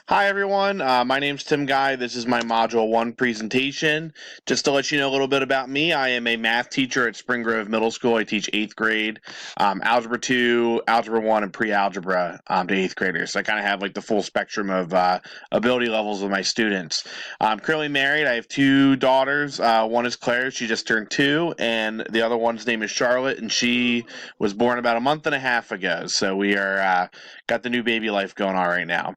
Hi everyone, my name's Tim Guy. This is my Module 1 presentation. Just to let you know a little bit about me, I am a math teacher at Spring Grove Middle School. I teach 8th grade, Algebra 2, Algebra 1, and Pre-Algebra to 8th graders. So I kind of have like the full spectrum of ability levels with my students. I'm currently married. I have two daughters. One is Claire, she just turned 2, and the other one's name is Charlotte, and she was born about a month and a half ago. So we are got the new baby life going on right now.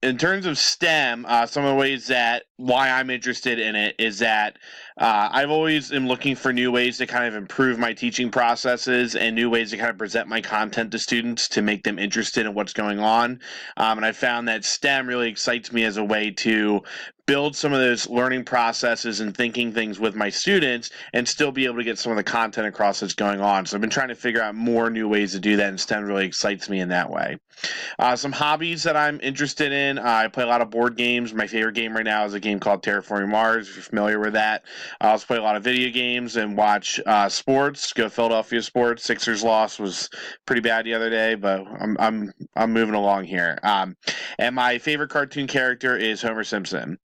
In terms of STEM, some of the ways that why I'm interested in it is that I've always am looking for new ways to kind of improve my teaching processes and new ways to kind of present my content to students to make them interested in what's going on. And I found that STEM really excites me as a way to build some of those learning processes and thinking things with my students and still be able to get some of the content across that's going on. So I've been trying to figure out more new ways to do that, and STEM really excites me in that way. Some hobbies that I'm interested in. I play a lot of board games. My favorite game right now is a game called Terraforming Mars. If you're familiar with that, I also play a lot of video games and watch sports. Go Philadelphia sports. Sixers loss was pretty bad the other day, but I'm moving along here. And my favorite cartoon character is Homer Simpson.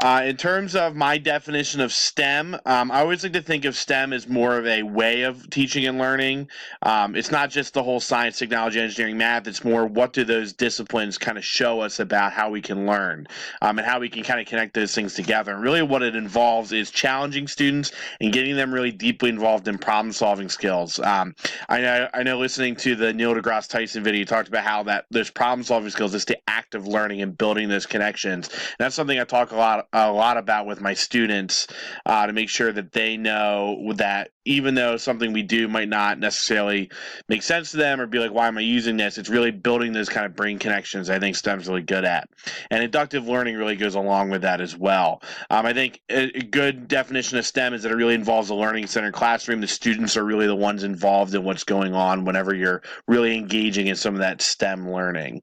In terms of my definition of STEM, I always like to think of STEM as more of a way of teaching and learning. It's not just the whole science, technology, engineering, math. It's more what do those disciplines kind of show us about how we can learn and how we can kind of connect those things together. And really what it involves is challenging students and getting them really deeply involved in problem-solving skills. I know listening to the Neil deGrasse Tyson video, you talked about how that those problem-solving skills is the act of learning and building those connections. And that's something I talk a lot about with my students to make sure that they know that even though something we do might not necessarily make sense to them or be like, why am I using this? It's really building those kind of brain connections I think STEM's really good at. And inductive learning really goes along with that as well. I think a good definition of STEM is that it really involves a learning centered classroom. The students are really the ones involved in what's going on whenever you're really engaging in some of that STEM learning.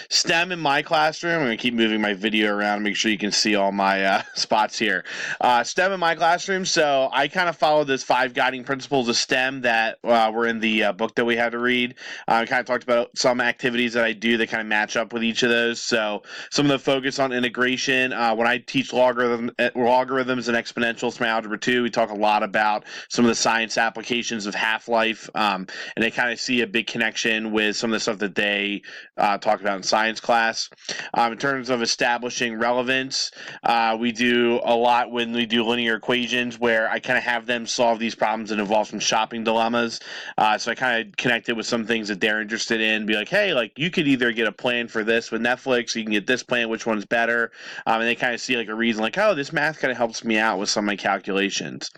STEM in my classroom, I'm going to keep moving my video around, make sure you can see all my spots here. STEM in my classroom, so I kind of follow those 5 guiding principles of STEM that were in the book that we had to read. I kind of talked about some activities that I do that kind of match up with each of those. So some of the focus on integration. When I teach logarithms and exponentials from Algebra 2, we talk a lot about some of the science applications of half-life, and they kind of see a big connection with some of the stuff that they talked about in science class. In terms of establishing relevance, we do a lot when we do linear equations where I kind of have them solve these problems that involve some shopping dilemmas. So I kind of connect it with some things that they're interested in, be like, hey, like you could either get a plan for this with Netflix, or you can get this plan, which one's better? And they kind of see like a reason, like, oh, this math kind of helps me out with some of my calculations.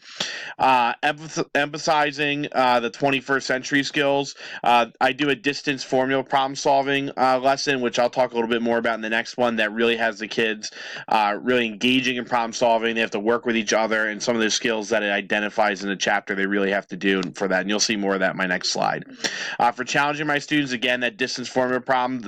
Emphasizing the 21st century skills. I do a distance formula problem solving lesson, which I'll talk a little bit more about in the next one, that really has the kids really engaging in problem solving. They have to work with each other, and some of the skills that it identifies in the chapter they really have to do for that. And you'll see more of that in my next slide. For challenging my students, again, that distance formula problem,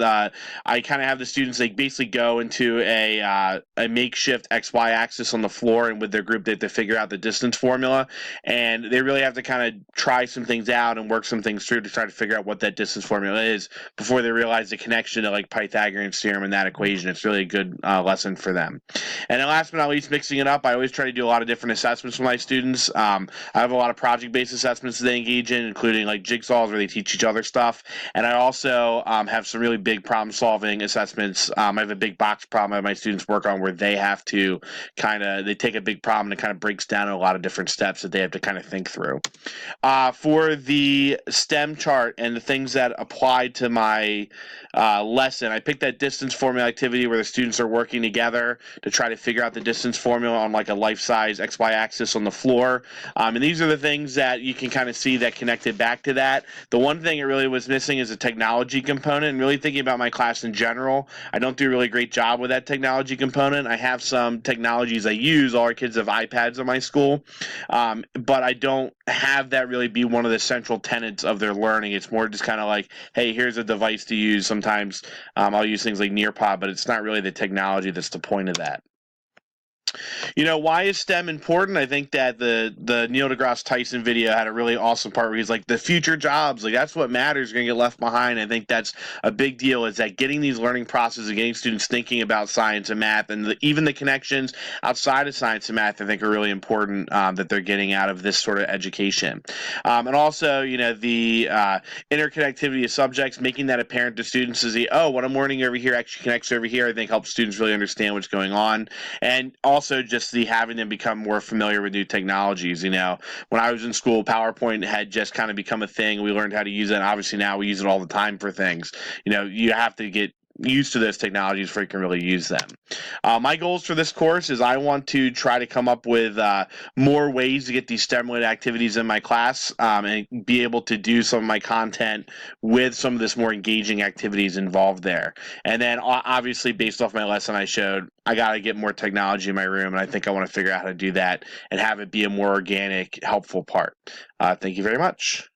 I kind of have the students, they basically go into a makeshift XY axis on the floor, and with their group, they have to figure out the distance formula. And they really have to kind of try some things out and work some things through to try to figure out what that distance formula is before they realize the connection to like Pythagorean theorem and that equation. It's really a good lesson for them. And then last but not least, mixing it up, I always try to do a lot of different assessments for my students. I have a lot of project-based assessments that they engage in, including like jigsaws where they teach each other stuff. And I also have some really big problem-solving assessments. I have a big box problem I have my students work on where they have to they take a big problem and it kind of breaks down in a lot of different steps that they have to kind of think through. For the STEM chart and the things that apply to my lesson, I picked that distance formula activity where the students are working together to try to figure out the distance formula on like a life-size XY axis on the floor. And these are the things that you can kind of see that connected back to that. The one thing it really was missing is a technology component, and really thinking about my class in general, I don't do a really great job with that technology component. I have some technologies I use. All our kids have iPads in my school, but I don't have that really be one of the central tenets of their learning. It's more just kind of like, hey, here's a device to use. Sometimes I'll use things like Nearpod, but it's not really the technology that's the point of that. Why is STEM important? I think that the Neil deGrasse Tyson video had a really awesome part where he's like, the future jobs, like that's what matters, are going to get left behind. I think that's a big deal, is that getting these learning processes and getting students thinking about science and math, and even the connections outside of science and math, I think are really important, that they're getting out of this sort of education. And also, the interconnectivity of subjects, making that apparent to students is what I'm learning over here actually connects over here, I think helps students really understand what's going on. And also just the having them become more familiar with new technologies. When I was in school, PowerPoint had just kind of become a thing. We learned how to use it, and obviously now we use it all the time for things. You have to get used to those technologies before you can really use them. My goals for this course is I want to try to come up with more ways to get these STEM-related activities in my class, and be able to do some of my content with some of this more engaging activities involved there. And then obviously, based off my lesson I showed, I got to get more technology in my room, and I think I want to figure out how to do that and have it be a more organic, helpful part. Thank you very much.